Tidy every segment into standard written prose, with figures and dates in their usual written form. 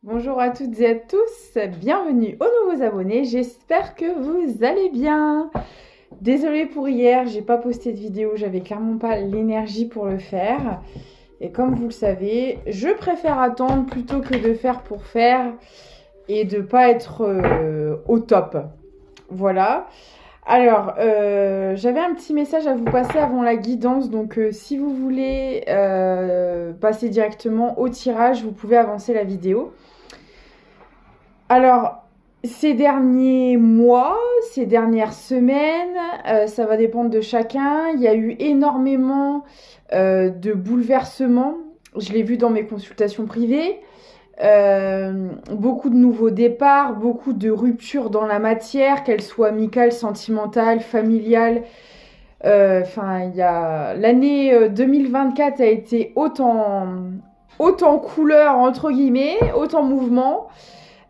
Bonjour à toutes et à tous, bienvenue aux nouveaux abonnés, j'espère que vous allez bien. Désolée pour hier, j'ai pas posté de vidéo, j'avais clairement pas l'énergie pour le faire. Et comme vous le savez, je préfère attendre plutôt que de faire pour faire et de pas être au top. Voilà. Alors, j'avais un petit message à vous passer avant la guidance, donc si vous voulez passer directement au tirage, vous pouvez avancer la vidéo. Alors, ces derniers mois, ces dernières semaines, ça va dépendre de chacun. Il y a eu énormément de bouleversements. Je l'ai vu dans mes consultations privées. Beaucoup de nouveaux départs, beaucoup de ruptures dans la matière, qu'elles soient amicales, sentimentales, familiales. Enfin, il y a l'année 2024 a été autant couleur entre guillemets, autant mouvement.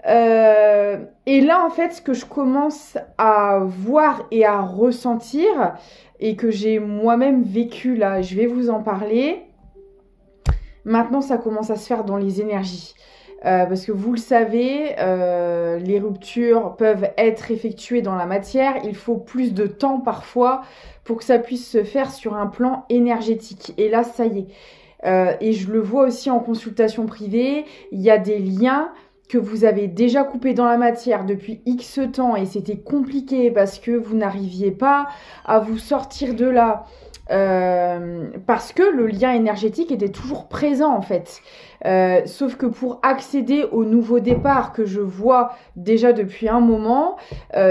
Et là, en fait, ce que je commence à voir et à ressentir, et que j'ai moi-même vécu là, je vais vous en parler. Maintenant, ça commence à se faire dans les énergies. Parce que vous le savez, les ruptures peuvent être effectuées dans la matière. Il faut plus de temps parfois pour que ça puisse se faire sur un plan énergétique. Et là, ça y est. Et je le vois aussi en consultation privée. Il y a des liens que vous avez déjà coupé dans la matière depuis X temps et c'était compliqué parce que vous n'arriviez pas à vous sortir de là. Parce que le lien énergétique était toujours présent en fait. Sauf que pour accéder au nouveau départ que je vois déjà depuis un moment,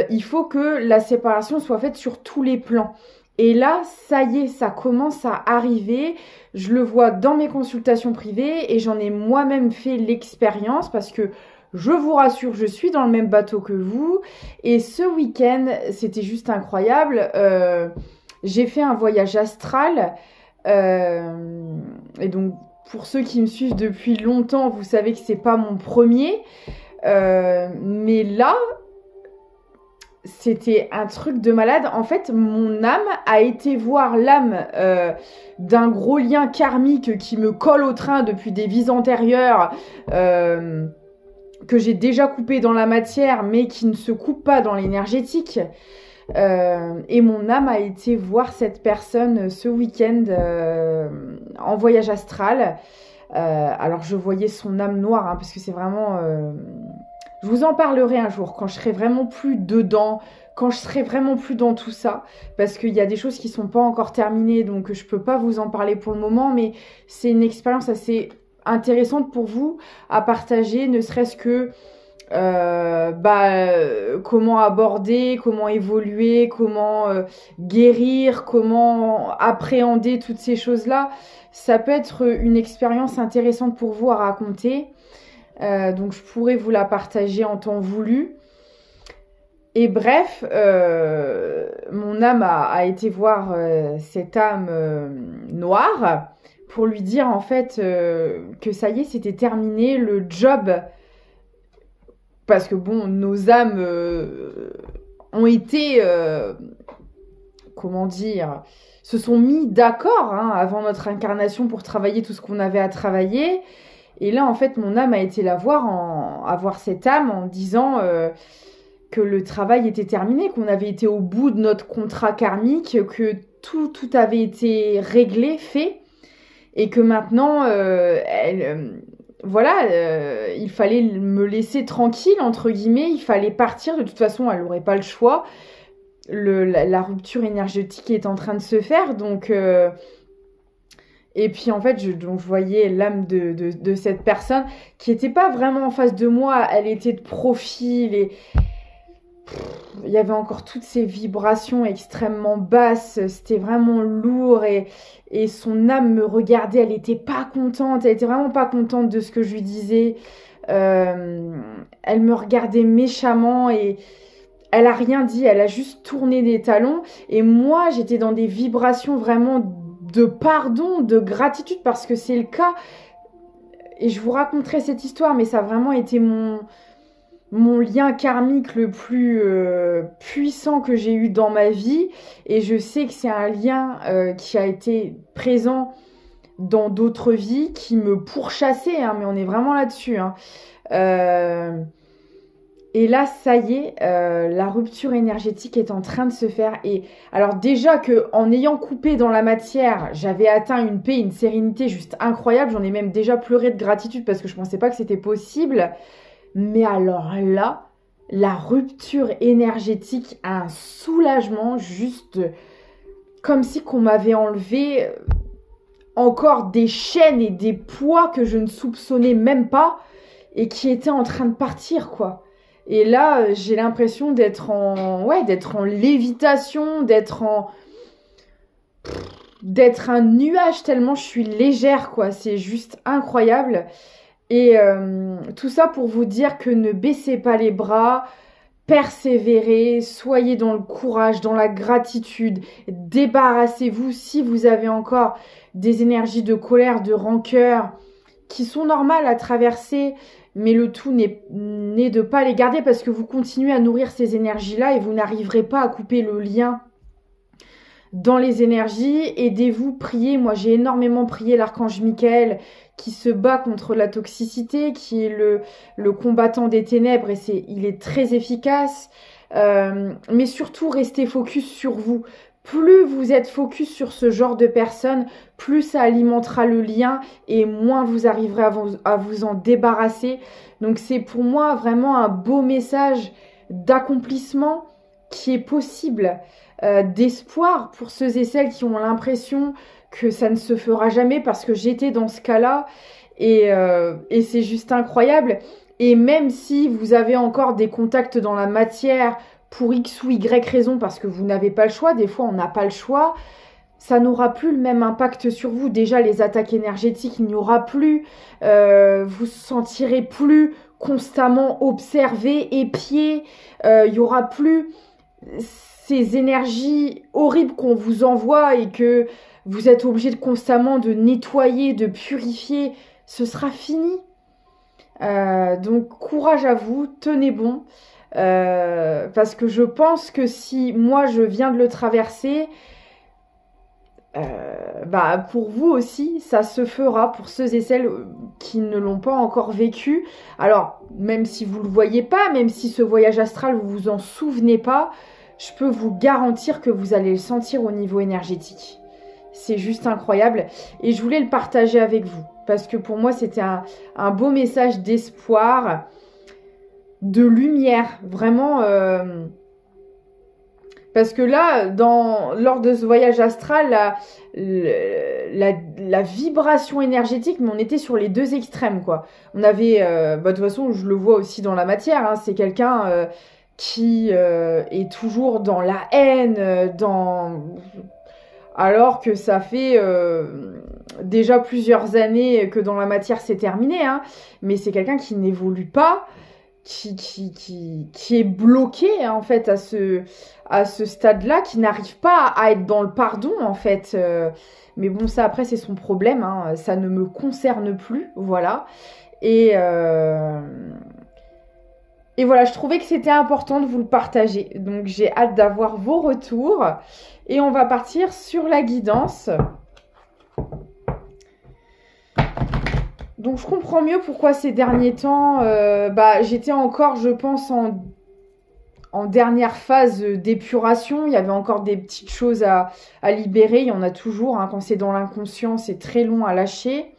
il faut que la séparation soit faite sur tous les plans. Et là, ça y est, ça commence à arriver. Je le vois dans mes consultations privées et j'en ai moi-même fait l'expérience parce que je vous rassure, je suis dans le même bateau que vous. Et ce week-end, c'était juste incroyable. J'ai fait un voyage astral. Et donc, pour ceux qui me suivent depuis longtemps, vous savez que c'est pas mon premier. Mais là, c'était un truc de malade. En fait, mon âme a été voir l'âme d'un gros lien karmique qui me colle au train depuis des vies antérieures, que j'ai déjà coupé dans la matière, mais qui ne se coupe pas dans l'énergétique. Et mon âme a été voir cette personne ce week-end en voyage astral. Alors, je voyais son âme noire, hein, parce que c'est vraiment... Je vous en parlerai un jour, quand je serai vraiment plus dedans, quand je serai vraiment plus dans tout ça, parce qu'il y a des choses qui sont pas encore terminées, donc je peux pas vous en parler pour le moment, mais c'est une expérience assez intéressante pour vous à partager, ne serait-ce que comment aborder, comment évoluer, comment guérir, comment appréhender toutes ces choses-là. Ça peut être une expérience intéressante pour vous à raconter. Donc je pourrais vous la partager en temps voulu. Et bref, mon âme a été voir cette âme noire pour lui dire en fait que ça y est, c'était terminé, le job. Parce que bon, nos âmes ont été, comment dire, se sont mis d'accord hein, avant notre incarnation pour travailler tout ce qu'on avait à travailler. Et là, en fait, mon âme a été la voir, à voir cette âme en disant que le travail était terminé, qu'on avait été au bout de notre contrat karmique, que tout avait été réglé, fait, et que maintenant, il fallait me laisser tranquille, entre guillemets, il fallait partir, de toute façon, elle n'aurait pas le choix. La rupture énergétique est en train de se faire, donc... Et puis en fait, je voyais l'âme de cette personne qui n'était pas vraiment en face de moi, elle était de profil et il y avait encore toutes ces vibrations extrêmement basses, c'était vraiment lourd et son âme me regardait, elle était pas contente, elle était vraiment pas contente de ce que je lui disais. Elle me regardait méchamment et elle a rien dit, elle a juste tourné des talons et moi j'étais dans des vibrations vraiment de pardon, de gratitude parce que c'est le cas et je vous raconterai cette histoire mais ça a vraiment été mon lien karmique le plus puissant que j'ai eu dans ma vie et je sais que c'est un lien qui a été présent dans d'autres vies qui me pourchassaient hein, mais on est vraiment là-dessus hein. Et là, ça y est, la rupture énergétique est en train de se faire. Et alors déjà que en ayant coupé dans la matière, j'avais atteint une paix, une sérénité juste incroyable. J'en ai même déjà pleuré de gratitude parce que je pensais pas que c'était possible. Mais alors là, la rupture énergétique, un soulagement, juste comme si qu'on m'avait enlevé encore des chaînes et des poids que je ne soupçonnais même pas et qui étaient en train de partir, quoi. Et là, j'ai l'impression d'être en lévitation, d'être un nuage tellement je suis légère, quoi. C'est juste incroyable. Et tout ça pour vous dire que ne baissez pas les bras, persévérez, soyez dans le courage, dans la gratitude, débarrassez-vous si vous avez encore des énergies de colère, de rancœur, qui sont normales à traverser, mais le tout n'est de pas les garder parce que vous continuez à nourrir ces énergies-là et vous n'arriverez pas à couper le lien dans les énergies. Aidez-vous, priez. Moi, j'ai énormément prié l'archange Michael qui se bat contre la toxicité, qui est le combattant des ténèbres et il est très efficace. Mais surtout, restez focus sur vous. Plus vous êtes focus sur ce genre de personnes, plus ça alimentera le lien et moins vous arriverez à vous en débarrasser. Donc c'est pour moi vraiment un beau message d'accomplissement qui est possible, d'espoir pour ceux et celles qui ont l'impression que ça ne se fera jamais parce que j'étais dans ce cas-là et c'est juste incroyable. Et même si vous avez encore des contacts dans la matière pour X ou Y raison, parce que vous n'avez pas le choix, des fois on n'a pas le choix, ça n'aura plus le même impact sur vous. Déjà les attaques énergétiques, il n'y aura plus, vous sentirez plus constamment observé, épié, il n'y aura plus ces énergies horribles qu'on vous envoie et que vous êtes obligé de constamment de nettoyer, de purifier, ce sera fini. Donc courage à vous, tenez bon. Parce que je pense que si moi je viens de le traverser, pour vous aussi ça se fera pour ceux et celles qui ne l'ont pas encore vécu. Alors même si vous le voyez pas, même si ce voyage astral vous vous en souvenez pas, je peux vous garantir que vous allez le sentir au niveau énergétique. C'est juste incroyable et je voulais le partager avec vous parce que pour moi c'était un beau message d'espoir, de lumière, vraiment. Parce que là, lors de ce voyage astral, la vibration énergétique, mais on était sur les deux extrêmes, quoi. On avait, de toute façon, je le vois aussi dans la matière, hein, c'est quelqu'un qui est toujours dans la haine, alors que ça fait déjà plusieurs années que dans la matière c'est terminé, hein, mais c'est quelqu'un qui n'évolue pas, qui est bloqué hein, en fait à ce stade-là, qui n'arrive pas à être dans le pardon en fait. Mais bon, ça après c'est son problème, hein, ça ne me concerne plus, voilà. Et voilà, je trouvais que c'était important de vous le partager. Donc j'ai hâte d'avoir vos retours. Et on va partir sur la guidance. Donc je comprends mieux pourquoi ces derniers temps, j'étais encore, je pense, en dernière phase d'épuration. Il y avait encore des petites choses à libérer. Il y en a toujours. Hein, quand c'est dans l'inconscient, c'est très long à lâcher.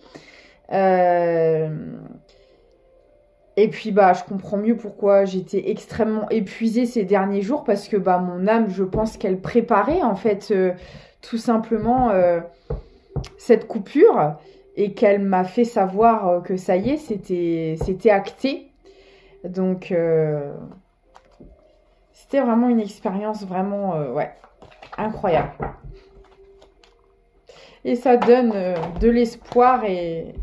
Et puis je comprends mieux pourquoi j'étais extrêmement épuisée ces derniers jours parce que mon âme, je pense qu'elle préparait en fait tout simplement cette coupure et qu'elle m'a fait savoir que ça y est, c'était acté. Donc c'était vraiment une expérience vraiment incroyable. Et ça donne de l'espoir et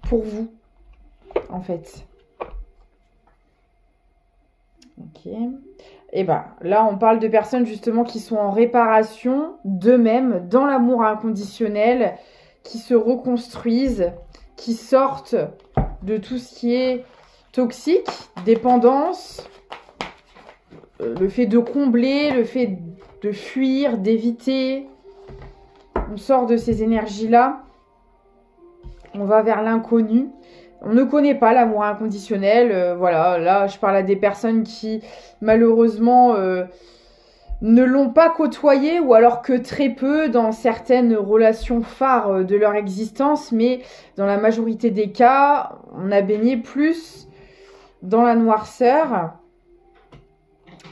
pour vous. En fait. Ok. Et là, on parle de personnes justement qui sont en réparation d'eux-mêmes, dans l'amour inconditionnel, qui se reconstruisent, qui sortent de tout ce qui est toxique, dépendance, le fait de combler, le fait de fuir, d'éviter. On sort de ces énergies-là. On va vers l'inconnu. On ne connaît pas l'amour inconditionnel. Voilà, là, je parle à des personnes qui, malheureusement, ne l'ont pas côtoyé ou alors que très peu dans certaines relations phares de leur existence. Mais dans la majorité des cas, on a baigné plus dans la noirceur.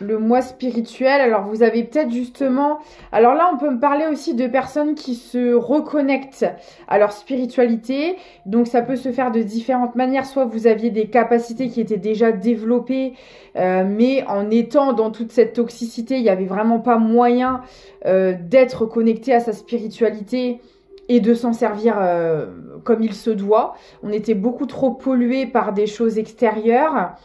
Le moi spirituel, alors vous avez peut-être justement... Alors là, on peut me parler aussi de personnes qui se reconnectent à leur spiritualité. Donc ça peut se faire de différentes manières. Soit vous aviez des capacités qui étaient déjà développées, mais en étant dans toute cette toxicité, il n'y avait vraiment pas moyen d'être connecté à sa spiritualité et de s'en servir comme il se doit. On était beaucoup trop pollué par des choses extérieures.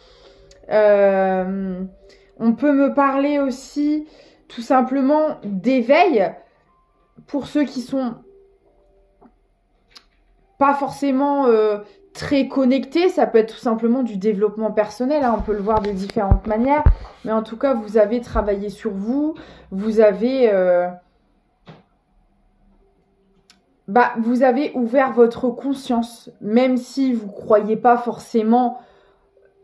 On peut me parler aussi tout simplement d'éveil pour ceux qui sont pas forcément très connectés. Ça peut être tout simplement du développement personnel, hein, on peut le voir de différentes manières. Mais en tout cas, vous avez travaillé sur vous, vous avez ouvert votre conscience, même si vous ne croyez pas forcément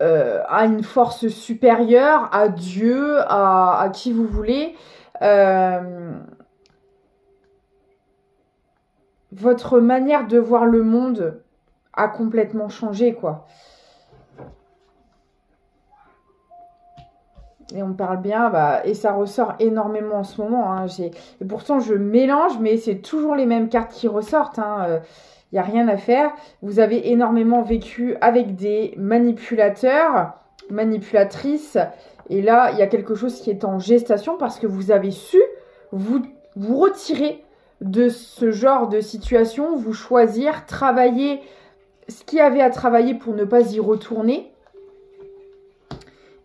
à une force supérieure, à Dieu, à qui vous voulez. Votre manière de voir le monde a complètement changé, quoi. Et on parle bien, et ça ressort énormément en ce moment. Hein. Et pourtant, je mélange, mais c'est toujours les mêmes cartes qui ressortent. Hein. Il n'y a rien à faire. Vous avez énormément vécu avec des manipulateurs, manipulatrices. Et là, il y a quelque chose qui est en gestation parce que vous avez su vous retirer de ce genre de situation, vous choisir, travailler ce qu'il y avait à travailler pour ne pas y retourner.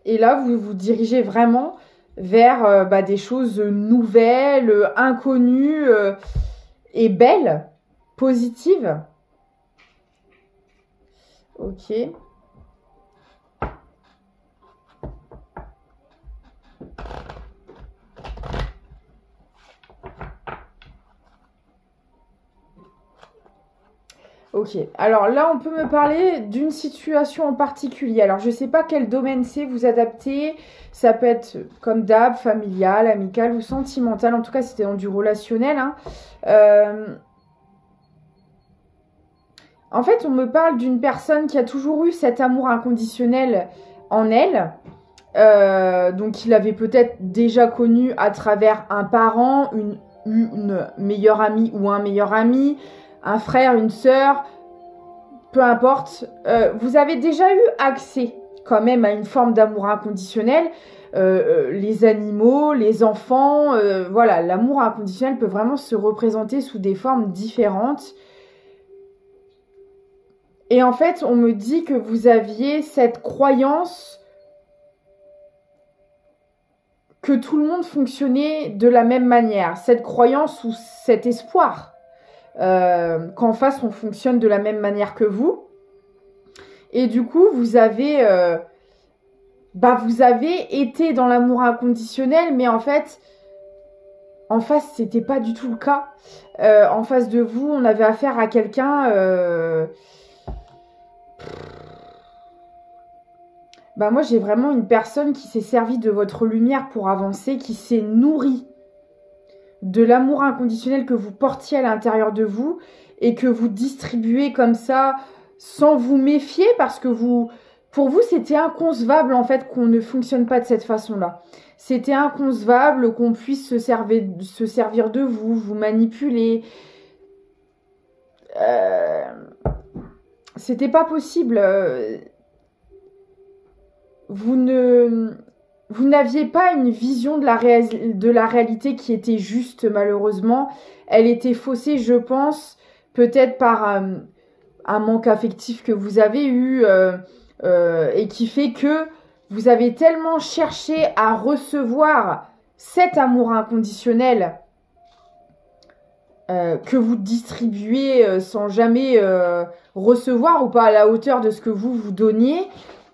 Et là, vous vous dirigez vraiment vers des choses nouvelles, inconnues et belles. Positive. Ok. Ok. Alors là, on peut me parler d'une situation en particulier. Alors, je ne sais pas quel domaine c'est, vous adaptez. Ça peut être comme d'hab, familial, amical ou sentimental. En tout cas, c'était dans du relationnel. Hein. En fait, on me parle d'une personne qui a toujours eu cet amour inconditionnel en elle. Donc, il avait peut-être déjà connu à travers un parent, une meilleure amie ou un meilleur ami, un frère, une sœur, peu importe. Vous avez déjà eu accès quand même à une forme d'amour inconditionnel. Les animaux, les enfants, voilà, l'amour inconditionnel peut vraiment se représenter sous des formes différentes. Et en fait, on me dit que vous aviez cette croyance que tout le monde fonctionnait de la même manière. Cette croyance ou cet espoir qu'en face, on fonctionne de la même manière que vous. Et du coup, vous avez été dans l'amour inconditionnel, mais en fait, en face, c'était pas du tout le cas. En face de vous, on avait affaire à quelqu'un... moi, j'ai vraiment une personne qui s'est servie de votre lumière pour avancer, qui s'est nourrie de l'amour inconditionnel que vous portiez à l'intérieur de vous et que vous distribuez comme ça sans vous méfier parce que pour vous, c'était inconcevable en fait qu'on ne fonctionne pas de cette façon-là. C'était inconcevable qu'on puisse se servir de vous, vous manipuler. C'était pas possible. Vous n'aviez pas une vision de la réalité qui était juste, malheureusement. Elle était faussée, je pense, peut-être par un manque affectif que vous avez eu et qui fait que vous avez tellement cherché à recevoir cet amour inconditionnel que vous distribuez sans jamais recevoir ou pas à la hauteur de ce que vous donniez,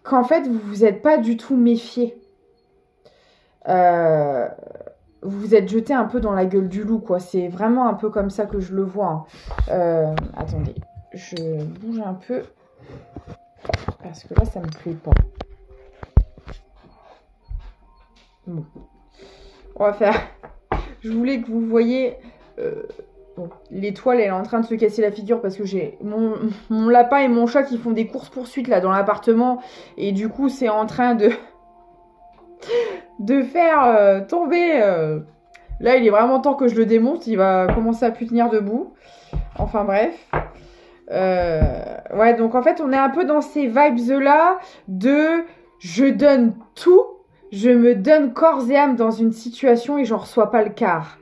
qu'en fait, vous vous êtes pas du tout méfié. Vous vous êtes jeté un peu dans la gueule du loup, quoi. C'est vraiment un peu comme ça que je le vois. Hein. Attendez, je bouge un peu. Parce que là, ça me plaît pas. Bon. On va faire... Je voulais que vous voyez... Bon, l'étoile, elle est en train de se casser la figure parce que j'ai mon lapin et mon chat qui font des courses-poursuites là dans l'appartement. Et du coup, c'est en train de faire tomber... Là, il est vraiment temps que je le démonte. Il va commencer à plus tenir debout. Enfin bref. Ouais, donc en fait, on est un peu dans ces vibes-là de je donne tout, je me donne corps et âme dans une situation et j'en reçois pas le quart.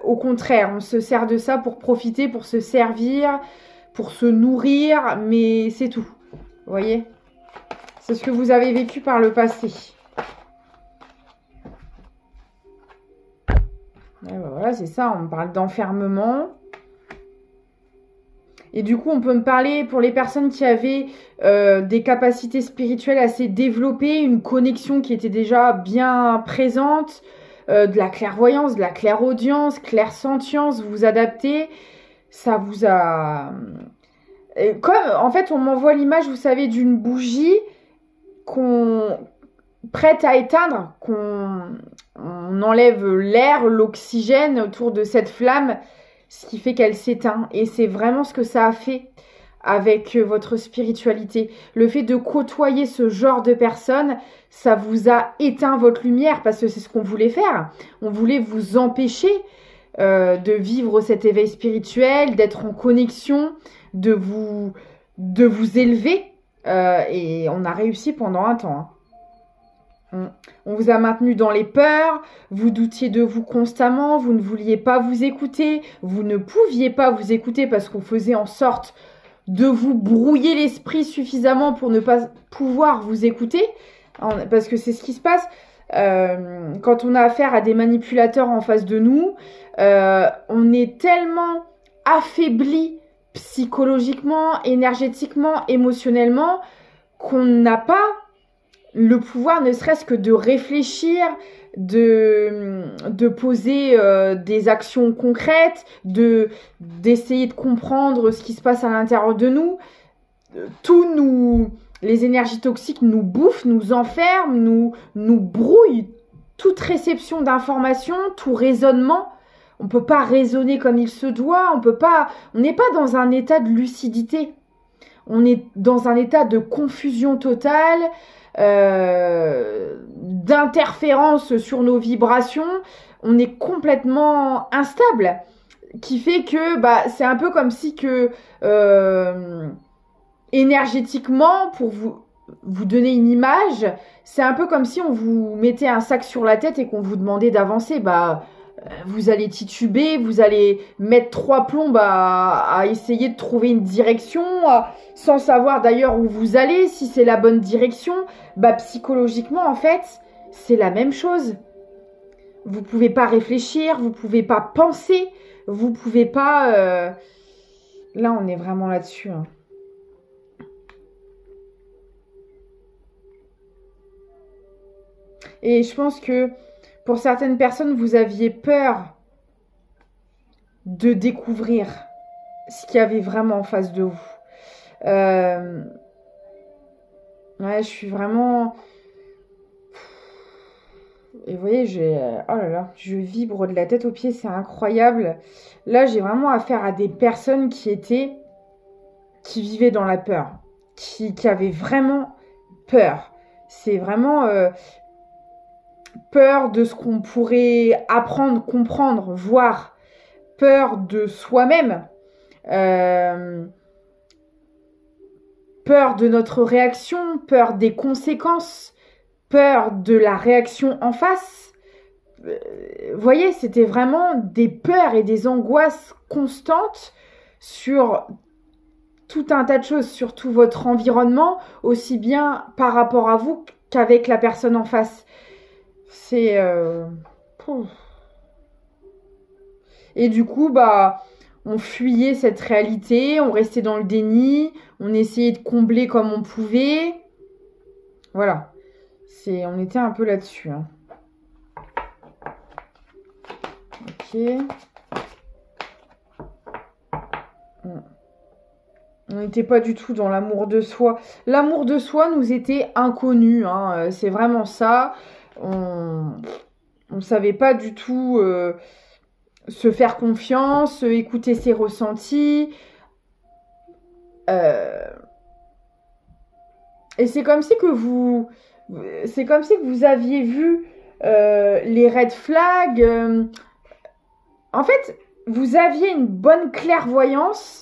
Au contraire, on se sert de ça pour profiter, pour se servir, pour se nourrir, mais c'est tout. Vous voyez? C'est ce que vous avez vécu par le passé. Et ben voilà, c'est ça, on parle d'enfermement. Et du coup, on peut me parler pour les personnes qui avaient des capacités spirituelles assez développées, une connexion qui était déjà bien présente, de la clairvoyance, de la clairaudience, clairsentience, vous vous adaptez. Ça vous a... Comme, en fait, on m'envoie l'image, vous savez, d'une bougie qu'on prête à éteindre, on enlève l'air, l'oxygène autour de cette flamme, ce qui fait qu'elle s'éteint. Et c'est vraiment ce que ça a fait avec votre spiritualité. Le fait de côtoyer ce genre de personnes, ça vous a éteint votre lumière parce que c'est ce qu'on voulait faire. On voulait vous empêcher de vivre cet éveil spirituel, d'être en connexion, de vous élever. Et on a réussi pendant un temps. On vous a maintenu dans les peurs, vous doutiez de vous constamment, vous ne vouliez pas vous écouter, vous ne pouviez pas vous écouter parce qu'on faisait en sorte de vous brouiller l'esprit suffisamment pour ne pas pouvoir vous écouter, parce que c'est ce qui se passe quand on a affaire à des manipulateurs en face de nous, on est tellement affaibli psychologiquement, énergétiquement, émotionnellement qu'on n'a pas le pouvoir ne serait-ce que de réfléchir, de poser des actions concrètes, d'essayer de comprendre ce qui se passe à l'intérieur de nous. Les énergies toxiques nous bouffent, nous enferment, nous brouillent. Toute réception d'informations, tout raisonnement, on peut pas raisonner comme il se doit, on n'est pas dans un état de lucidité. On est dans un état de confusion totale, d'interférence sur nos vibrations. On est complètement instable, qui fait que c'est un peu comme si que énergétiquement, pour vous donner une image, c'est un peu comme si on vous mettait un sac sur la tête et qu'on vous demandait d'avancer. Vous allez tituber, vous allez mettre 3 plombes à essayer de trouver une direction, sans savoir d'ailleurs où vous allez, si c'est la bonne direction. Psychologiquement, en fait, c'est la même chose. Vous pouvez pas réfléchir, vous pouvez pas penser, vous pouvez pas... Là, on est vraiment là-dessus. Hein. Et je pense que pour certaines personnes, vous aviez peur de découvrir ce qu'il y avait vraiment en face de vous. Ouais, je suis vraiment... Et vous voyez, oh là là, je vibre de la tête aux pieds, c'est incroyable. Là, j'ai vraiment affaire à des personnes qui vivaient dans la peur, qui avaient vraiment peur. C'est vraiment peur de ce qu'on pourrait apprendre, comprendre, voir. Peur de soi-même. Peur de notre réaction, peur des conséquences, peur de la réaction en face. Vous voyez, c'était vraiment des peurs et des angoisses constantes sur tout un tas de choses, sur tout votre environnement, aussi bien par rapport à vous qu'avec la personne en face. C'est... Et du coup, on fuyait cette réalité, on restait dans le déni, on essayait de combler comme on pouvait. Voilà. On était un peu là-dessus. Hein. Ok. On n'était pas du tout dans l'amour de soi. L'amour de soi nous était inconnu, hein. C'est vraiment ça. On ne savait pas du tout se faire confiance, écouter ses ressentis. Et c'est comme si que vous aviez vu les red flags. En fait, vous aviez une bonne clairvoyance,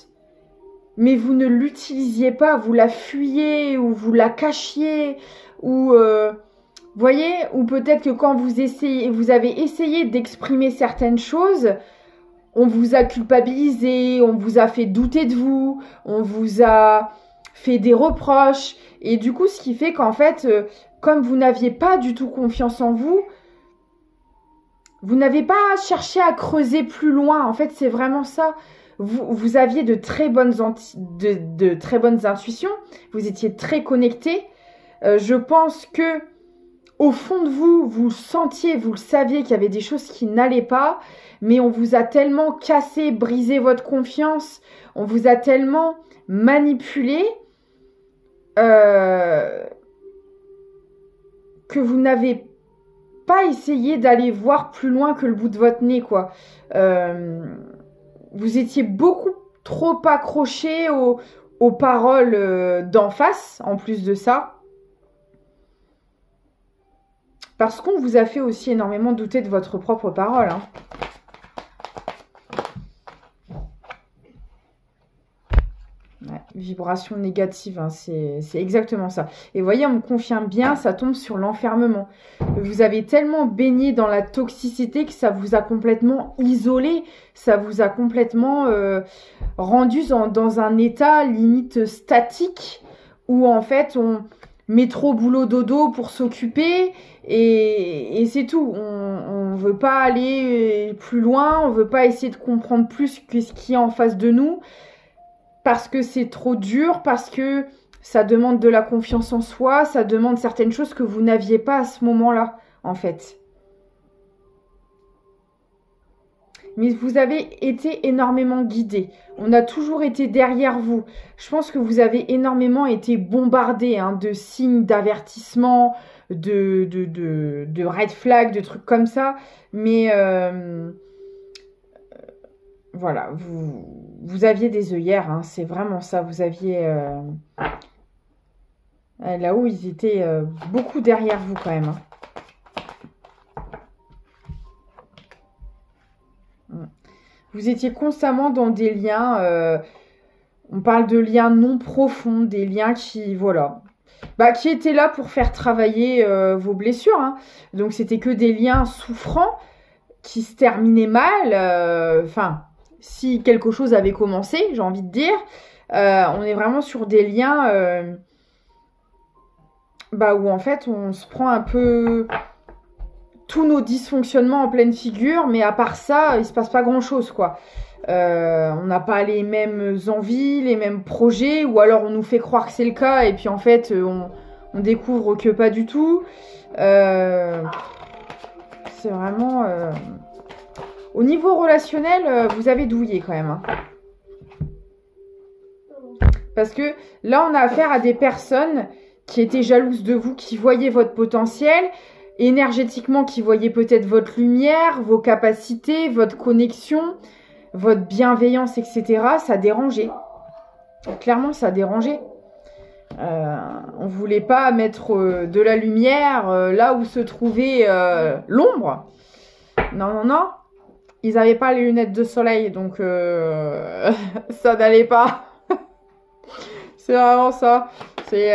mais vous ne l'utilisiez pas, vous la fuyiez ou vous la cachiez ou voyez, ou peut-être que quand vous avez essayé d'exprimer certaines choses, on vous a culpabilisé, on vous a fait douter de vous, on vous a fait des reproches. Et du coup, ce qui fait qu'en fait, comme vous n'aviez pas du tout confiance en vous, vous n'avez pas cherché à creuser plus loin. En fait, c'est vraiment ça. Vous aviez de très bonnes intuitions. Vous étiez très connectés. Je pense que au fond de vous, vous le sentiez, vous le saviez qu'il y avait des choses qui n'allaient pas, mais on vous a tellement cassé, brisé votre confiance, on vous a tellement manipulé que vous n'avez pas essayé d'aller voir plus loin que le bout de votre nez, quoi. Vous étiez beaucoup trop accroché aux paroles d'en face, en plus de ça. Parce qu'on vous a fait aussi énormément douter de votre propre parole. Hein. Ouais, vibration négative, hein, c'est exactement ça. Et vous voyez, on me confirme bien, ça tombe sur l'enfermement. Vous avez tellement baigné dans la toxicité que ça vous a complètement isolé, ça vous a complètement rendu dans un état limite statique où en fait on métro, boulot, dodo pour s'occuper et c'est tout. On veut pas aller plus loin, on veut pas essayer de comprendre plus que ce qu'il y a en face de nous parce que c'est trop dur, parce que ça demande de la confiance en soi, ça demande certaines choses que vous n'aviez pas à ce moment-là, en fait. Mais vous avez été énormément guidé. On a toujours été derrière vous. Je pense que vous avez énormément été bombardé de signes d'avertissement, de red flag, de trucs comme ça. Mais voilà, vous aviez des œillères, hein, c'est vraiment ça. Vous aviez... là-haut, ils étaient beaucoup derrière vous quand même. Hein. Vous étiez constamment dans des liens, on parle de liens non profonds, des liens qui, voilà, qui étaient là pour faire travailler vos blessures. Hein. Donc, c'était que des liens souffrants qui se terminaient mal. Enfin, si quelque chose avait commencé, j'ai envie de dire, on est vraiment sur des liens où en fait, on se prend un peu tous nos dysfonctionnements en pleine figure, mais à part ça, il se passe pas grand-chose, quoi. On n'a pas les mêmes envies, les mêmes projets, ou alors on nous fait croire que c'est le cas, et puis en fait, on découvre que pas du tout. C'est vraiment... Au niveau relationnel, vous avez douillé quand même. Hein. Parce que là, on a affaire à des personnes qui étaient jalouses de vous, qui voyaient votre potentiel, énergétiquement, qui voyaient peut-être votre lumière, vos capacités, votre connexion, votre bienveillance, etc. Ça dérangeait. Clairement, ça dérangeait. On voulait pas mettre de la lumière là où se trouvait l'ombre. Non, non, non. Ils n'avaient pas les lunettes de soleil, donc ça n'allait pas. C'est vraiment ça. C'est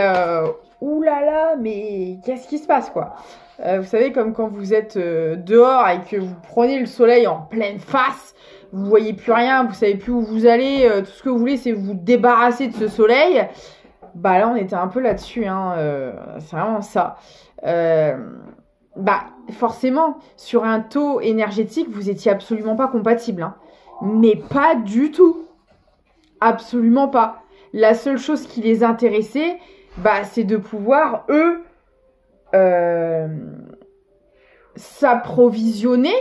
oulala, mais qu'est-ce qui se passe, quoi? Vous savez, comme quand vous êtes dehors et que vous prenez le soleil en pleine face, vous voyez plus rien, vous savez plus où vous allez, tout ce que vous voulez, c'est vous débarrasser de ce soleil. Là, on était un peu là-dessus, hein, c'est vraiment ça. Forcément, sur un taux énergétique, vous étiez absolument pas compatible, hein. Mais pas du tout. Absolument pas. La seule chose qui les intéressait, c'est de pouvoir, eux, s'approvisionner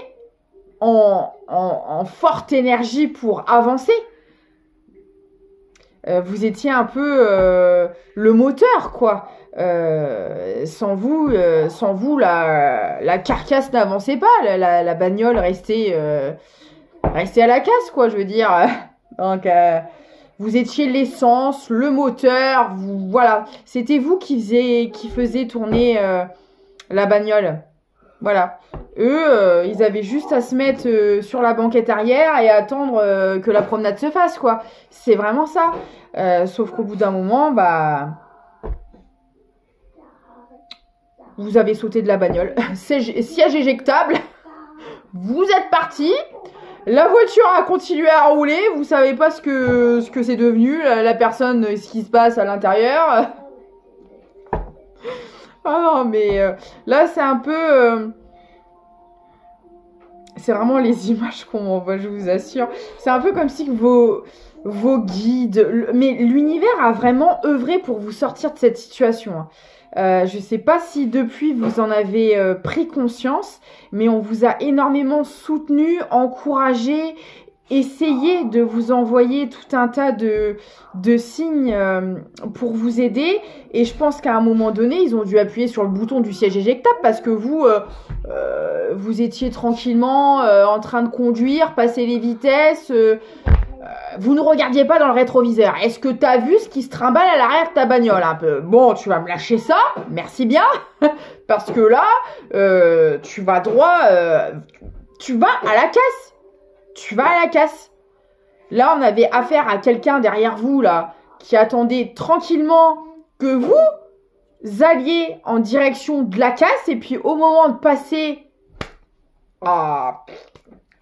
en forte énergie pour avancer. Vous étiez un peu le moteur, quoi. Sans vous, la carcasse n'avançait pas, la bagnole restait à la casse, quoi, je veux dire. Donc, vous étiez l'essence, le moteur, voilà. C'était vous qui faisait tourner la bagnole. Voilà. Eux, ils avaient juste à se mettre sur la banquette arrière et attendre que la promenade se fasse, quoi. C'est vraiment ça. Sauf qu'au bout d'un moment, bah, vous avez sauté de la bagnole. Siège éjectable. Vous êtes parti. La voiture a continué à rouler. Vous savez pas ce que c'est devenu. La personne, ce qui se passe à l'intérieur. Ah non, mais là, c'est un peu... c'est vraiment les images qu'on m'envoie, je vous assure. C'est un peu comme si vos guides... Mais l'univers a vraiment œuvré pour vous sortir de cette situation. Je sais pas si depuis vous en avez pris conscience, mais on vous a énormément soutenu, encouragé, essayé de vous envoyer tout un tas de signes pour vous aider. Et je pense qu'à un moment donné, ils ont dû appuyer sur le bouton du siège éjectable parce que vous étiez tranquillement en train de conduire, passer les vitesses. Vous ne regardiez pas dans le rétroviseur. Est-ce que tu as vu ce qui se trimballe à l'arrière de ta bagnole un peu? Bon, tu vas me lâcher ça, merci bien, parce que là, tu vas droit, tu vas à la casse. Tu vas à la casse. Là, on avait affaire à quelqu'un derrière vous, là, qui attendait tranquillement que vous alliez en direction de la casse, et puis au moment de passer à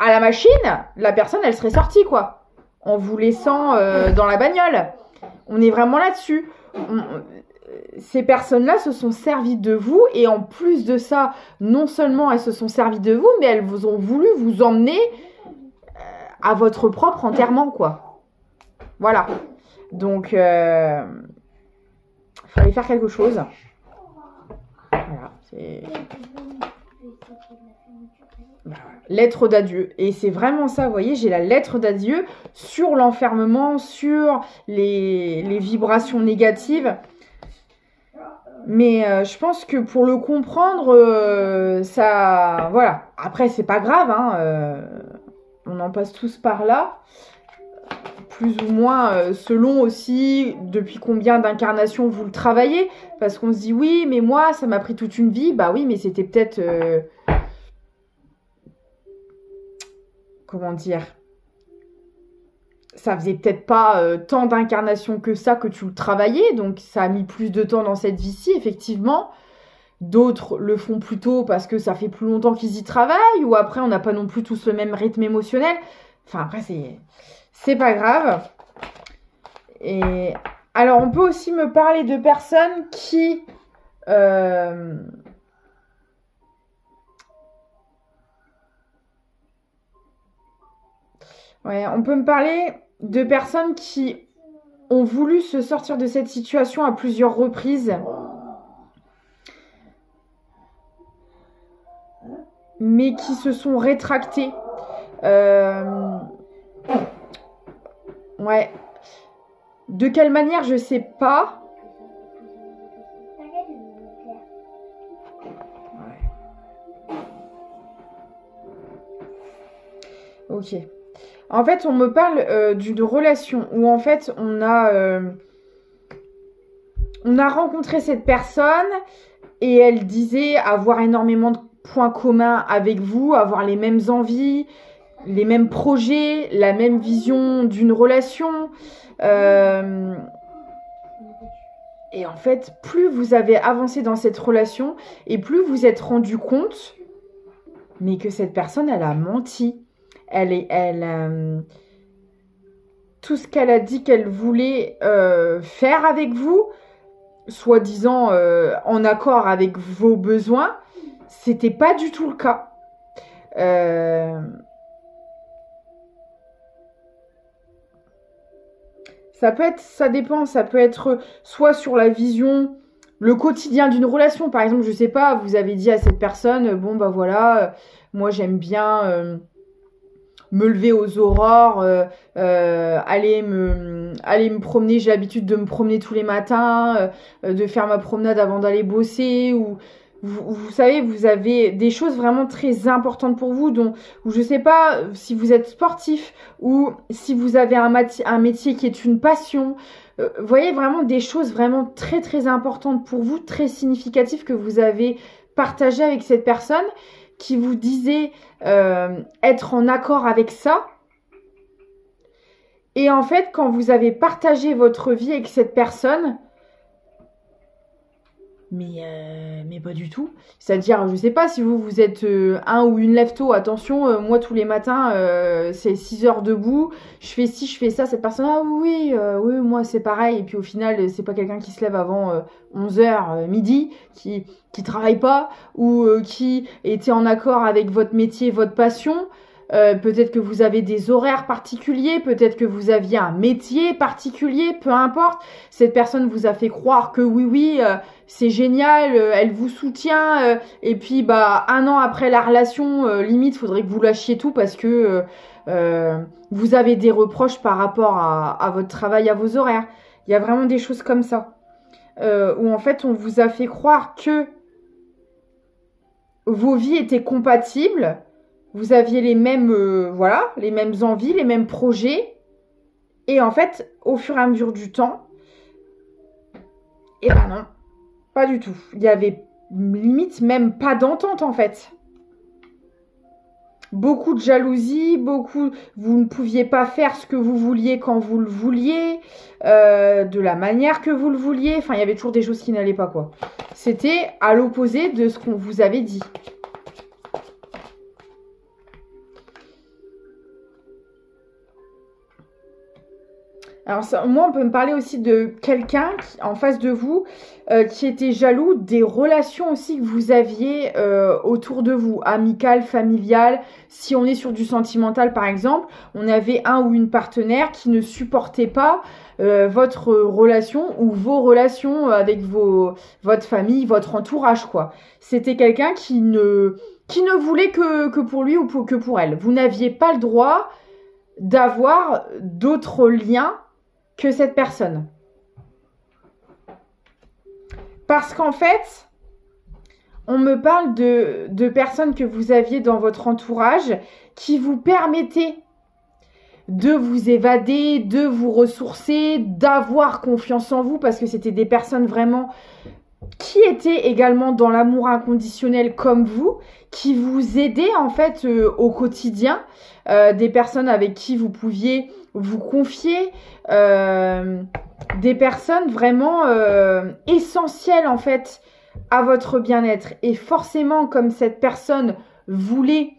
la machine, la personne, elle serait sortie, quoi. En vous laissant dans la bagnole. On est vraiment là-dessus. Ces personnes-là se sont servies de vous et en plus de ça, non seulement elles se sont servies de vous, mais elles vous ont voulu vous emmener à votre propre enterrement, quoi. Voilà. Donc, il fallait faire quelque chose. Voilà. C'est... lettre d'adieu. Et c'est vraiment ça, vous voyez, j'ai la lettre d'adieu sur l'enfermement, sur les vibrations négatives. Mais je pense que pour le comprendre, ça... Voilà. Après, c'est pas grave, hein. On en passe tous par là. Plus ou moins, selon aussi depuis combien d'incarnations vous le travaillez. Parce qu'on se dit, oui, mais moi, ça m'a pris toute une vie. Bah oui, mais c'était peut-être... comment dire, ça faisait peut-être pas tant d'incarnations que ça que tu le travaillais, donc ça a mis plus de temps dans cette vie-ci, effectivement. D'autres le font plutôt parce que ça fait plus longtemps qu'ils y travaillent, ou après on n'a pas non plus tous le même rythme émotionnel. Enfin après c'est pas grave. Et alors on peut aussi me parler de personnes qui ouais, on peut me parler de personnes qui ont voulu se sortir de cette situation à plusieurs reprises, mais qui se sont rétractées. Ouais. De quelle manière, je sais pas. Ouais. Ok. En fait, on me parle d'une relation où en fait on a rencontré cette personne et elle disait avoir énormément de points communs avec vous, avoir les mêmes envies, les mêmes projets, la même vision d'une relation. Et en fait, plus vous avez avancé dans cette relation et plus vous êtes rendu compte, mais que cette personne, elle a menti. Tout ce qu'elle a dit qu'elle voulait faire avec vous, soi-disant en accord avec vos besoins, c'était pas du tout le cas. Ça dépend, ça peut être soit sur la vision, le quotidien d'une relation. Par exemple, je sais pas, vous avez dit à cette personne, bon bah voilà, moi j'aime bien me lever aux aurores, aller me promener. J'ai l'habitude de me promener tous les matins, de faire ma promenade avant d'aller bosser, ou vous savez, vous avez des choses vraiment très importantes pour vous, ou je sais pas si vous êtes sportif ou si vous avez un métier qui est une passion. Vous voyez vraiment des choses vraiment très très importantes pour vous, très significatives que vous avez partagées avec cette personne qui vous disait être en accord avec ça. Et en fait, quand vous avez partagé votre vie avec cette personne, mais pas du tout. C'est-à-dire, je sais pas si vous êtes un ou une lève-tôt, attention, moi tous les matins, c'est 6 heures debout, je fais ci, je fais ça, cette personne, ah oui, moi c'est pareil, et puis au final, c'est pas quelqu'un qui se lève avant 11 heures, midi, qui travaille pas, ou qui était en accord avec votre métier, votre passion. Peut-être que vous avez des horaires particuliers, peut-être que vous aviez un métier particulier, peu importe. Cette personne vous a fait croire que oui, c'est génial, elle vous soutient, et puis un an après la relation, limite, faudrait que vous lâchiez tout parce que vous avez des reproches par rapport à votre travail, à vos horaires. Il y a vraiment des choses comme ça, où en fait on vous a fait croire que vos vies étaient compatibles. Vous aviez les mêmes, les mêmes envies, les mêmes projets. Et en fait, au fur et à mesure du temps, non, pas du tout. Il y avait limite même pas d'entente en fait. Beaucoup de jalousie, vous ne pouviez pas faire ce que vous vouliez quand vous le vouliez, de la manière que vous le vouliez. Enfin, il y avait toujours des choses qui n'allaient pas, quoi. C'était à l'opposé de ce qu'on vous avait dit. Alors moi, on peut me parler aussi de quelqu'un en face de vous qui était jaloux des relations aussi que vous aviez autour de vous, amicales, familiales. Si on est sur du sentimental par exemple, on avait un ou une partenaire qui ne supportait pas votre relation ou vos relations avec votre famille, votre entourage, quoi. C'était quelqu'un qui ne voulait que pour lui ou que pour elle. Vous n'aviez pas le droit d'avoir d'autres liens que cette personne. Parce qu'en fait, on me parle de personnes que vous aviez dans votre entourage qui vous permettaient de vous évader, de vous ressourcer, d'avoir confiance en vous, parce que c'était des personnes vraiment qui étaient également dans l'amour inconditionnel comme vous, qui vous aidaient en fait au quotidien, des personnes avec qui vous pouviez vous confier, des personnes vraiment essentielles en fait à votre bien-être. Et forcément, comme cette personne voulait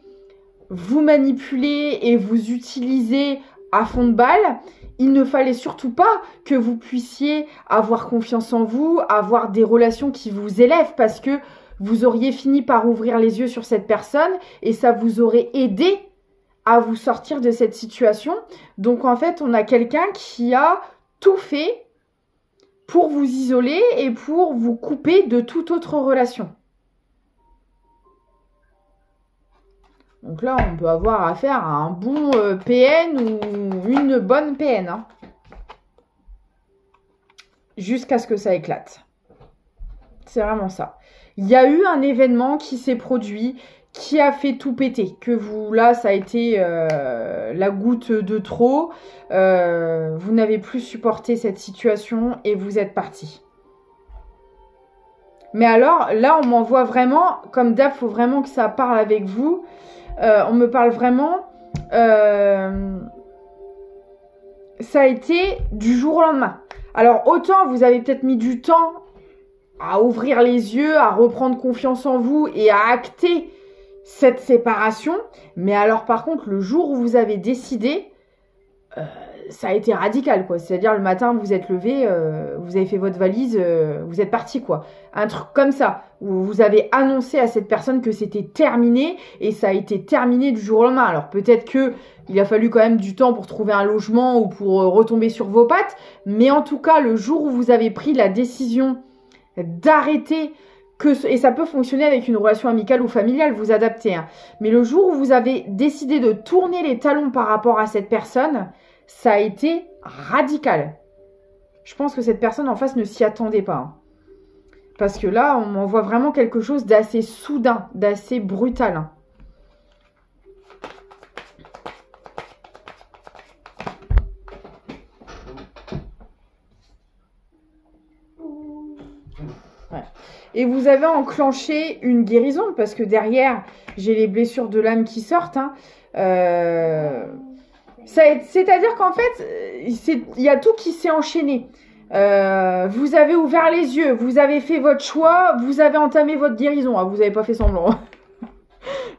vous manipuler et vous utiliser à fond de balle, il ne fallait surtout pas que vous puissiez avoir confiance en vous, avoir des relations qui vous élèvent, parce que vous auriez fini par ouvrir les yeux sur cette personne et ça vous aurait aidé à vous sortir de cette situation. Donc en fait, on a quelqu'un qui a tout fait pour vous isoler et pour vous couper de toute autre relation. Donc là, on peut avoir affaire à un bon PN ou une bonne PN. Hein. Jusqu'à ce que ça éclate. C'est vraiment ça. Il y a eu un événement qui s'est produit, qui a fait tout péter. Que vous, là, ça a été la goutte de trop. Vous n'avez plus supporté cette situation et vous êtes parti. Mais alors, là, on m'envoie vraiment, comme d'hab, il faut vraiment que ça parle avec vous. On me parle vraiment, ça a été du jour au lendemain. Alors autant vous avez peut-être mis du temps à ouvrir les yeux, à reprendre confiance en vous et à acter cette séparation, mais alors par contre le jour où vous avez décidé, ça a été radical, quoi. C'est-à-dire le matin vous êtes levé, vous avez fait votre valise, vous êtes parti, quoi. Un truc comme ça, où vous avez annoncé à cette personne que c'était terminé, et ça a été terminé du jour au lendemain. Alors peut-être que il a fallu quand même du temps pour trouver un logement ou pour retomber sur vos pattes, mais en tout cas le jour où vous avez pris la décision d'arrêter et ça peut fonctionner avec une relation amicale ou familiale, vous adaptez. Hein. Mais le jour où vous avez décidé de tourner les talons par rapport à cette personne, ça a été radical. Je pense que cette personne en face ne s'y attendait pas. Hein. Parce que là, on m'envoie vraiment quelque chose d'assez soudain, d'assez brutal. Hein. Ouais. Et vous avez enclenché une guérison, parce que derrière, j'ai les blessures de l'âme qui sortent. Hein. C'est-à-dire qu'en fait, il y a tout qui s'est enchaîné. Vous avez ouvert les yeux, vous avez fait votre choix, vous avez entamé votre guérison. Ah, vous n'avez pas fait semblant.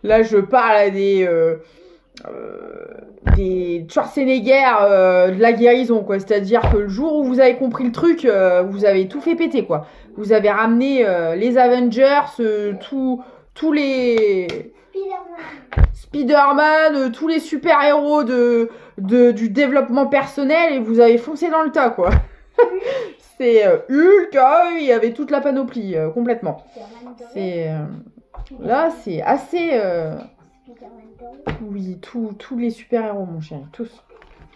Là, je parle à des Schwarzenegger de la guérison, quoi. C'est-à-dire que le jour où vous avez compris le truc, vous avez tout fait péter, quoi. Vous avez ramené les Avengers, tous les Spider-Man, tous les super-héros du développement personnel et vous avez foncé dans le tas, quoi. C'est Hulk, il y avait toute la panoplie, complètement. Là, c'est assez... Oui, tous les super-héros, mon chéri, tous,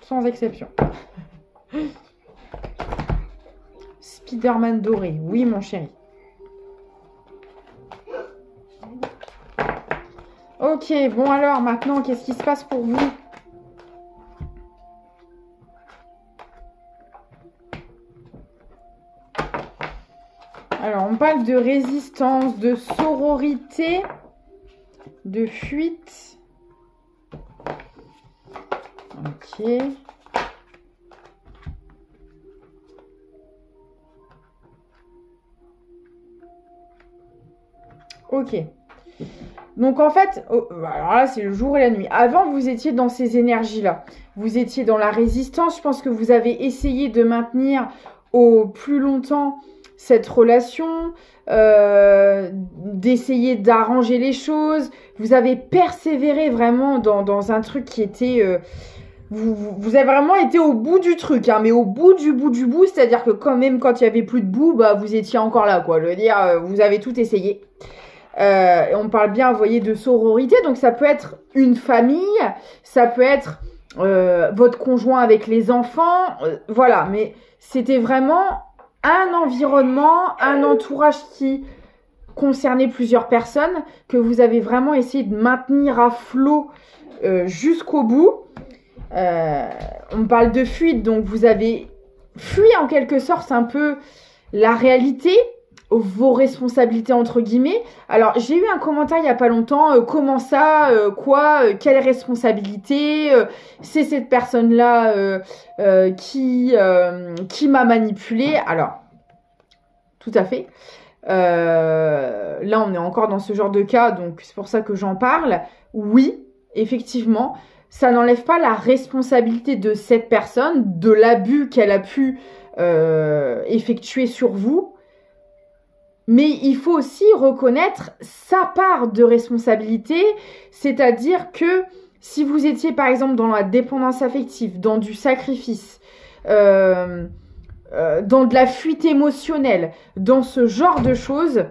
sans exception. Spider-Man doré, oui, mon chéri. Ok, bon alors, maintenant, qu'est-ce qui se passe pour vous ? Alors, on parle de résistance, de sororité, de fuite. Ok. Ok. Donc en fait, alors là c'est le jour et la nuit. Avant vous étiez dans ces énergies-là. Vous étiez dans la résistance. Je pense que vous avez essayé de maintenir au plus longtemps cette relation, d'essayer d'arranger les choses. Vous avez persévéré vraiment dans un truc qui était... Vous avez vraiment été au bout du truc, hein, mais au bout du bout, c'est-à-dire que quand même quand il y avait plus de bout, bah vous étiez encore là, quoi. Je veux dire, vous avez tout essayé. Et on parle bien, vous voyez, de sororité, donc ça peut être une famille, ça peut être votre conjoint avec les enfants, voilà, mais c'était vraiment un environnement, un entourage qui concernait plusieurs personnes, que vous avez vraiment essayé de maintenir à flot jusqu'au bout. On parle de fuite, donc vous avez fui en quelque sorte un peu la réalité, vos responsabilités entre guillemets. Alors j'ai eu un commentaire il y a pas longtemps, comment ça, quelle responsabilité, c'est cette personne là qui m'a manipulé. Alors tout à fait, là on est encore dans ce genre de cas, donc c'est pour ça que j'en parle. Oui, effectivement, ça n'enlève pas la responsabilité de cette personne, de l'abus qu'elle a pu effectuer sur vous. Mais il faut aussi reconnaître sa part de responsabilité, c'est-à-dire que si vous étiez par exemple dans la dépendance affective, dans du sacrifice, dans de la fuite émotionnelle, dans ce genre de choses,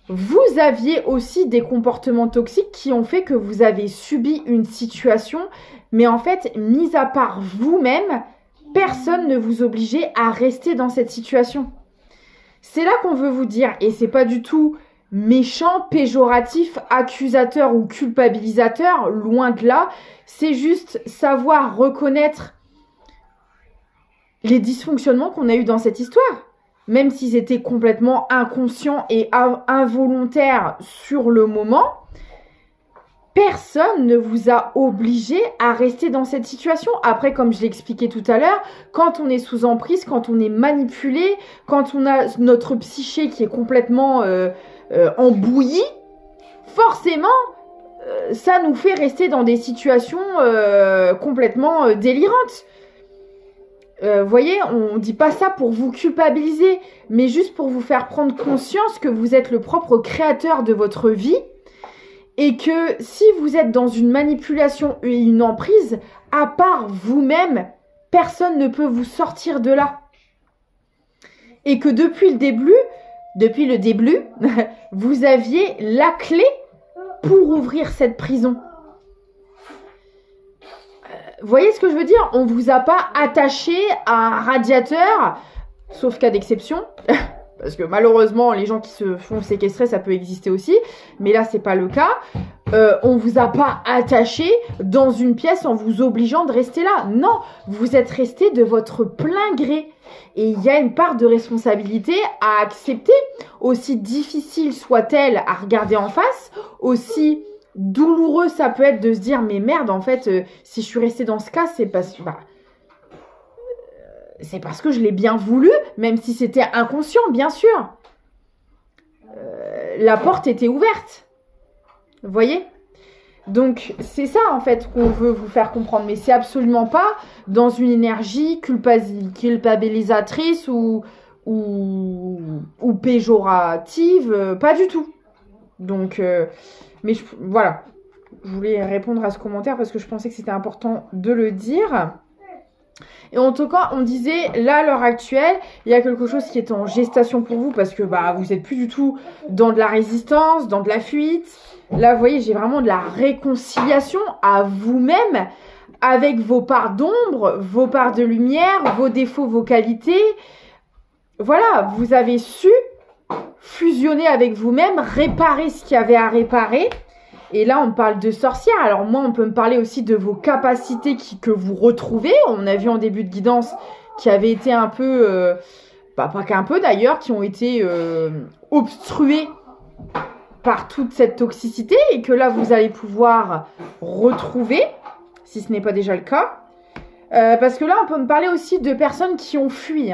vous aviez aussi des comportements toxiques qui ont fait que vous avez subi une situation, mais en fait, mis à part vous-même, personne ne vous obligeait à rester dans cette situation. C'est là qu'on veut vous dire, et c'est pas du tout méchant, péjoratif, accusateur ou culpabilisateur, loin de là, c'est juste savoir reconnaître les dysfonctionnements qu'on a eu dans cette histoire. Même s'ils étaient complètement inconscients et involontaires sur le moment, personne ne vous a obligé à rester dans cette situation. Après, comme je l'ai expliqué tout à l'heure, quand on est sous emprise, quand on est manipulé, quand on a notre psyché qui est complètement embouillie, forcément, ça nous fait rester dans des situations complètement délirantes. Voyez, on dit pas ça pour vous culpabiliser, mais juste pour vous faire prendre conscience que vous êtes le propre créateur de votre vie et que si vous êtes dans une manipulation et une emprise, à part vous-même, personne ne peut vous sortir de là. Et que depuis le début, depuis le début, vous aviez la clé pour ouvrir cette prison. Vous voyez ce que je veux dire? On ne vous a pas attaché à un radiateur, sauf cas d'exception. Parce que malheureusement, les gens qui se font séquestrer, ça peut exister aussi. Mais là, c'est pas le cas. On vous a pas attaché dans une pièce en vous obligeant de rester là. Non, vous êtes resté de votre plein gré. Et il y a une part de responsabilité à accepter, aussi difficile soit-elle à regarder en face, aussi douloureux ça peut être de se dire mais merde en fait si je suis restée dans ce cas c'est parce que je l'ai bien voulu, même si c'était inconscient bien sûr. La porte était ouverte, vous voyez. Donc c'est ça en fait qu'on veut vous faire comprendre, mais c'est absolument pas dans une énergie culpabilisatrice ou péjorative, pas du tout. Donc voilà, je voulais répondre à ce commentaire parce que je pensais que c'était important de le dire. Et en tout cas, on disait, là, à l'heure actuelle, il y a quelque chose qui est en gestation pour vous parce que vous n'êtes plus du tout dans de la résistance, dans de la fuite. Là, vous voyez, j'ai vraiment de la réconciliation à vous-même avec vos parts d'ombre, vos parts de lumière, vos défauts, vos qualités. Voilà, vous avez su fusionner avec vous-même, réparer ce qu'il y avait à réparer. Et là, on parle de sorcière. Alors moi, on peut me parler aussi de vos capacités que vous retrouvez. On a vu en début de guidance qui avaient été un peu, pas qu'un peu d'ailleurs, qui ont été obstruées par toute cette toxicité et que là, vous allez pouvoir retrouver, si ce n'est pas déjà le cas. Parce que là, on peut me parler aussi de personnes qui ont fui,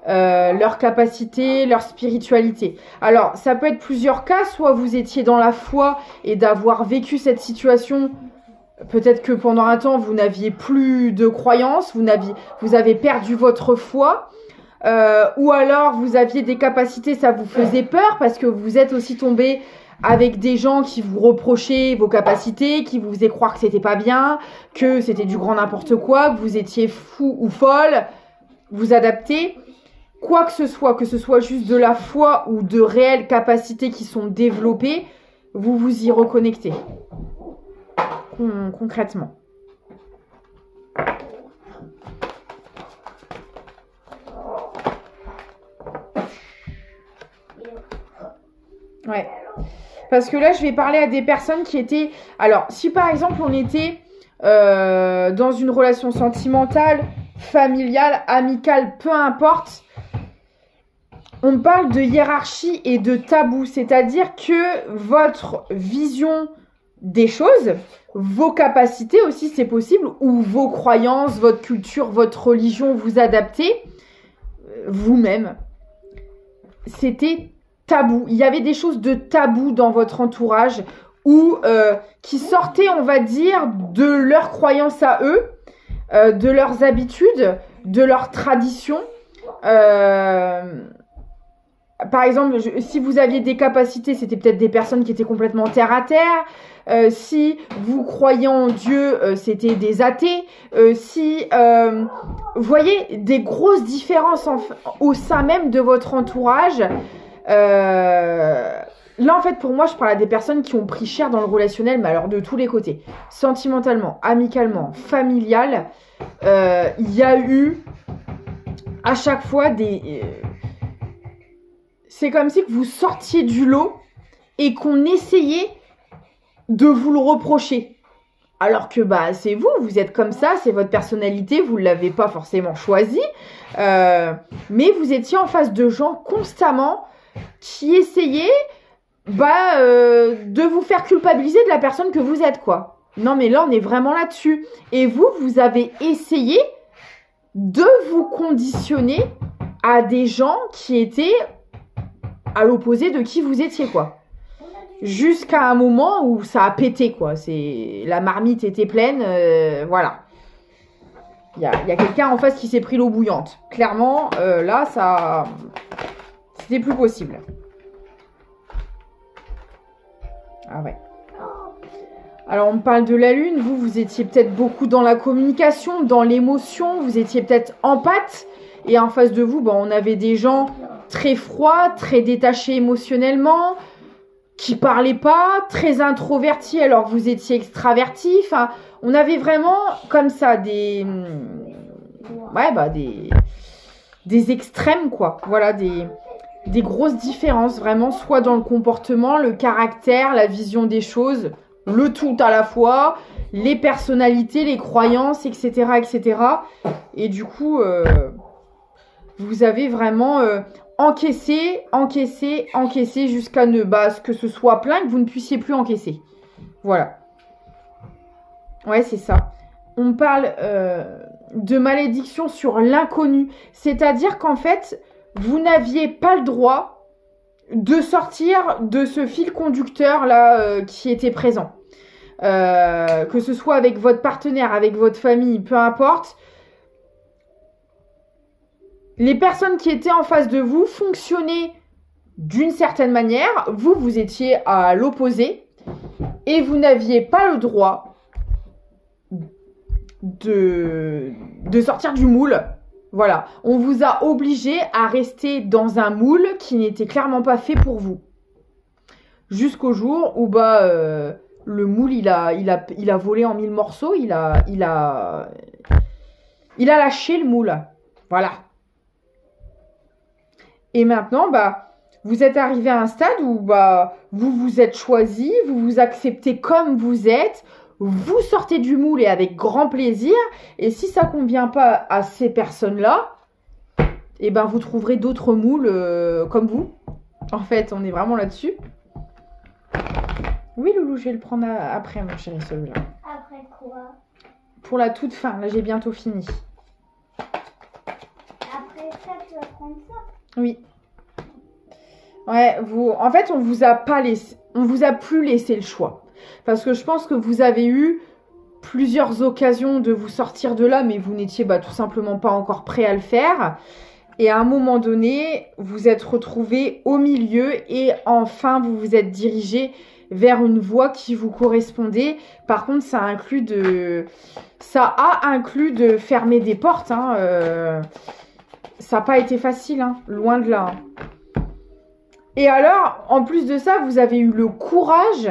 leur capacité, leur spiritualité. Alors, ça peut être plusieurs cas, soit vous étiez dans la foi et d'avoir vécu cette situation, peut-être que pendant un temps, vous n'aviez plus de croyance, vous avez perdu votre foi, ou alors vous aviez des capacités, ça vous faisait peur parce que vous êtes aussi tombé avec des gens qui vous reprochaient vos capacités, qui vous faisaient croire que c'était pas bien, que c'était du grand n'importe quoi, que vous étiez fou ou folle, vous adaptez. Quoi que ce soit juste de la foi ou de réelles capacités qui sont développées, vous vous y reconnectez. Concrètement. Ouais. Parce que là, je vais parler à des personnes qui étaient... Alors, si par exemple, on était dans une relation sentimentale, familiale, amicale, peu importe, on parle de hiérarchie et de tabou, c'est-à-dire que votre vision des choses, vos capacités aussi, c'est possible, ou vos croyances, votre culture, votre religion, vous adaptez vous-même. C'était tabou. Il y avait des choses de tabou dans votre entourage ou qui sortaient, on va dire, de leurs croyances à eux, de leurs habitudes, de leurs traditions. Par exemple, si vous aviez des capacités, c'était peut-être des personnes qui étaient complètement terre à terre. Si vous croyez en Dieu, c'était des athées. Vous voyez des grosses différences au sein même de votre entourage. Là, en fait, pour moi, je parle à des personnes qui ont pris cher dans le relationnel, mais alors de tous les côtés. Sentimentalement, amicalement, familial. Il y a eu à chaque fois des... c'est comme si vous sortiez du lot et qu'on essayait de vous le reprocher. Alors que c'est vous êtes comme ça, c'est votre personnalité, vous ne l'avez pas forcément choisi. Mais vous étiez en face de gens constamment qui essayaient de vous faire culpabiliser de la personne que vous êtes, quoi. Non, mais là, on est vraiment là-dessus. Et vous avez essayé de vous conditionner à des gens qui étaient à l'opposé de qui vous étiez, quoi. Jusqu'à un moment où ça a pété, quoi. La marmite était pleine, voilà. Il y a quelqu'un en face qui s'est pris l'eau bouillante. Clairement, là, c'était plus possible. Ah ouais. Alors, on me parle de la lune. Vous étiez peut-être beaucoup dans la communication, dans l'émotion. Vous étiez peut-être empathe. Et en face de vous, on avait des gens très froid, très détaché émotionnellement, qui parlait pas, très introverti alors que vous étiez extraverti. Enfin, on avait vraiment comme ça des extrêmes, quoi. Voilà, des grosses différences, vraiment, soit dans le comportement, le caractère, la vision des choses, le tout à la fois, les personnalités, les croyances, etc., etc. Et du coup, vous avez vraiment encaissé jusqu'à ce que ce soit plein, que vous ne puissiez plus encaisser. Voilà. Ouais, c'est ça. On parle de malédiction sur l'inconnu. C'est-à-dire qu'en fait, vous n'aviez pas le droit de sortir de ce fil conducteur là qui était présent. Que ce soit avec votre partenaire, avec votre famille, peu importe. Les personnes qui étaient en face de vous fonctionnaient d'une certaine manière. Vous étiez à l'opposé. Et vous n'aviez pas le droit de sortir du moule. Voilà. On vous a obligé à rester dans un moule qui n'était clairement pas fait pour vous. Jusqu'au jour où le moule il a volé en 1000 morceaux. Il a lâché le moule. Voilà. Et maintenant, vous êtes arrivé à un stade où vous vous êtes choisi, vous vous acceptez comme vous êtes, vous sortez du moule et avec grand plaisir. Et si ça convient pas à ces personnes-là, vous trouverez d'autres moules comme vous. En fait, on est vraiment là-dessus. Oui, Loulou, je vais le prendre après, mon chéri, celui-là. Après quoi? Pour la toute fin. Là, j'ai bientôt fini. Après ça, tu vas prendre ça? Oui. Ouais, en fait, on vous a plus laissé le choix. Parce que je pense que vous avez eu plusieurs occasions de vous sortir de là, mais vous n'étiez tout simplement pas encore prêt à le faire. Et à un moment donné, vous êtes retrouvés au milieu et enfin, vous vous êtes dirigé vers une voie qui vous correspondait. Par contre, ça a inclus de fermer des portes. Ça n'a pas été facile, loin de là. Et alors, en plus de ça, vous avez eu le courage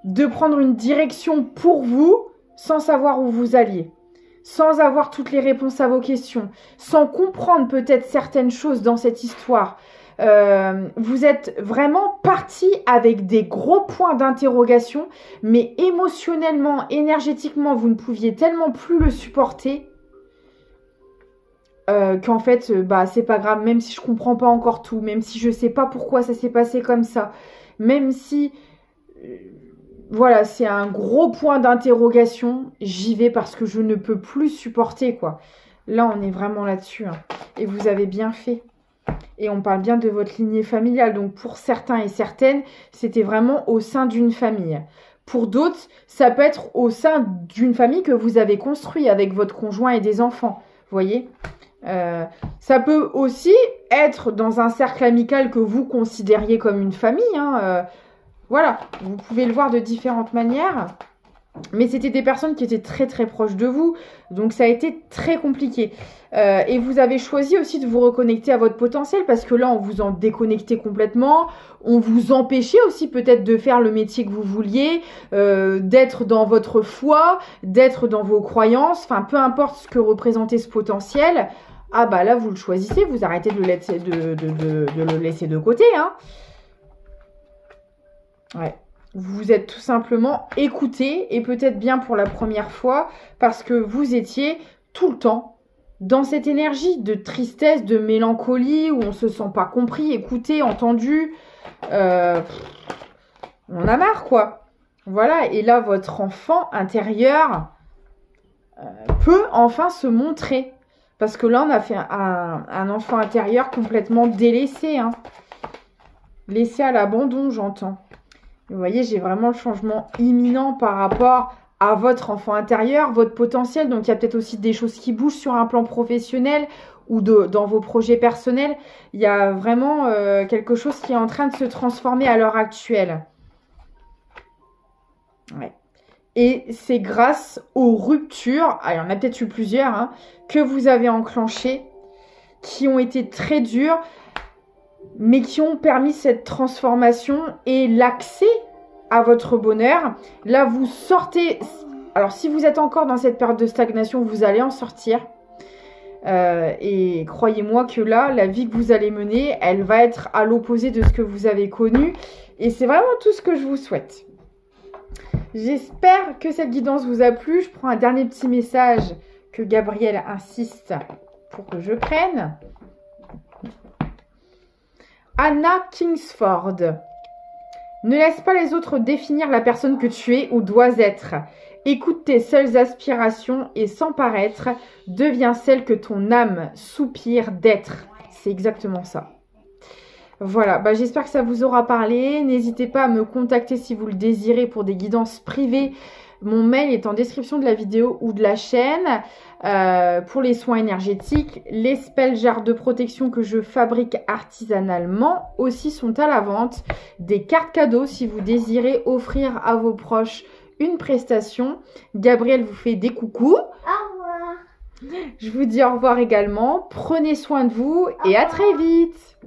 de prendre une direction pour vous sans savoir où vous alliez, sans avoir toutes les réponses à vos questions, sans comprendre peut-être certaines choses dans cette histoire. Vous êtes vraiment parti avec des gros points d'interrogation, mais émotionnellement, énergétiquement, vous ne pouviez tellement plus le supporter qu'en fait, c'est pas grave, même si je comprends pas encore tout, même si je sais pas pourquoi ça s'est passé comme ça, même si voilà, c'est un gros point d'interrogation, j'y vais parce que je ne peux plus supporter, quoi. Là, on est vraiment là-dessus, et vous avez bien fait. Et on parle bien de votre lignée familiale, donc pour certains et certaines, c'était vraiment au sein d'une famille. Pour d'autres, ça peut être au sein d'une famille que vous avez construite avec votre conjoint et des enfants, vous voyez. Ça peut aussi être dans un cercle amical que vous considériez comme une famille. Voilà, vous pouvez le voir de différentes manières. Mais c'était des personnes qui étaient très très proches de vous. Donc ça a été très compliqué. Et vous avez choisi aussi de vous reconnecter à votre potentiel. Parce que là, on vous en déconnectait complètement. On vous empêchait aussi peut-être de faire le métier que vous vouliez. D'être dans votre foi. D'être dans vos croyances. Enfin, peu importe ce que représentait ce potentiel. Ah là, vous le choisissez. Vous arrêtez de le laisser de côté. Ouais. Vous vous êtes tout simplement écouté, et peut-être bien pour la première fois, parce que vous étiez tout le temps dans cette énergie de tristesse, de mélancolie, où on se sent pas compris, écouté, entendu. On a marre, quoi. Voilà, et là, votre enfant intérieur peut enfin se montrer. Parce que là, on a fait un enfant intérieur complètement délaissé. Laissé à l'abandon, j'entends. Vous voyez, j'ai vraiment le changement imminent par rapport à votre enfant intérieur, votre potentiel. Donc, il y a peut-être aussi des choses qui bougent sur un plan professionnel ou dans vos projets personnels. Il y a vraiment quelque chose qui est en train de se transformer à l'heure actuelle. Ouais. Et c'est grâce aux ruptures, il y en a peut-être eu plusieurs, que vous avez enclenchées, qui ont été très dures. mais qui ont permis cette transformation et l'accès à votre bonheur. Là, vous sortez. Alors, si vous êtes encore dans cette période de stagnation, vous allez en sortir. Et croyez-moi que là, la vie que vous allez mener, elle va être à l'opposé de ce que vous avez connu. Et c'est vraiment tout ce que je vous souhaite. J'espère que cette guidance vous a plu. Je prends un dernier petit message que Gabriel insiste pour que je prenne. Anna Kingsford. Ne laisse pas les autres définir la personne que tu es ou dois être. Écoute tes seules aspirations et sans paraître, deviens celle que ton âme soupire d'être. C'est exactement ça. Voilà, j'espère que ça vous aura parlé. N'hésitez pas à me contacter si vous le désirez pour des guidances privées. Mon mail est en description de la vidéo ou de la chaîne. Pour les soins énergétiques, les spells jarres de protection que je fabrique artisanalement aussi sont à la vente. Des cartes cadeaux si vous désirez offrir à vos proches une prestation. Gabriel vous fait des coucous. Au revoir. Je vous dis au revoir également. Prenez soin de vous et à très vite.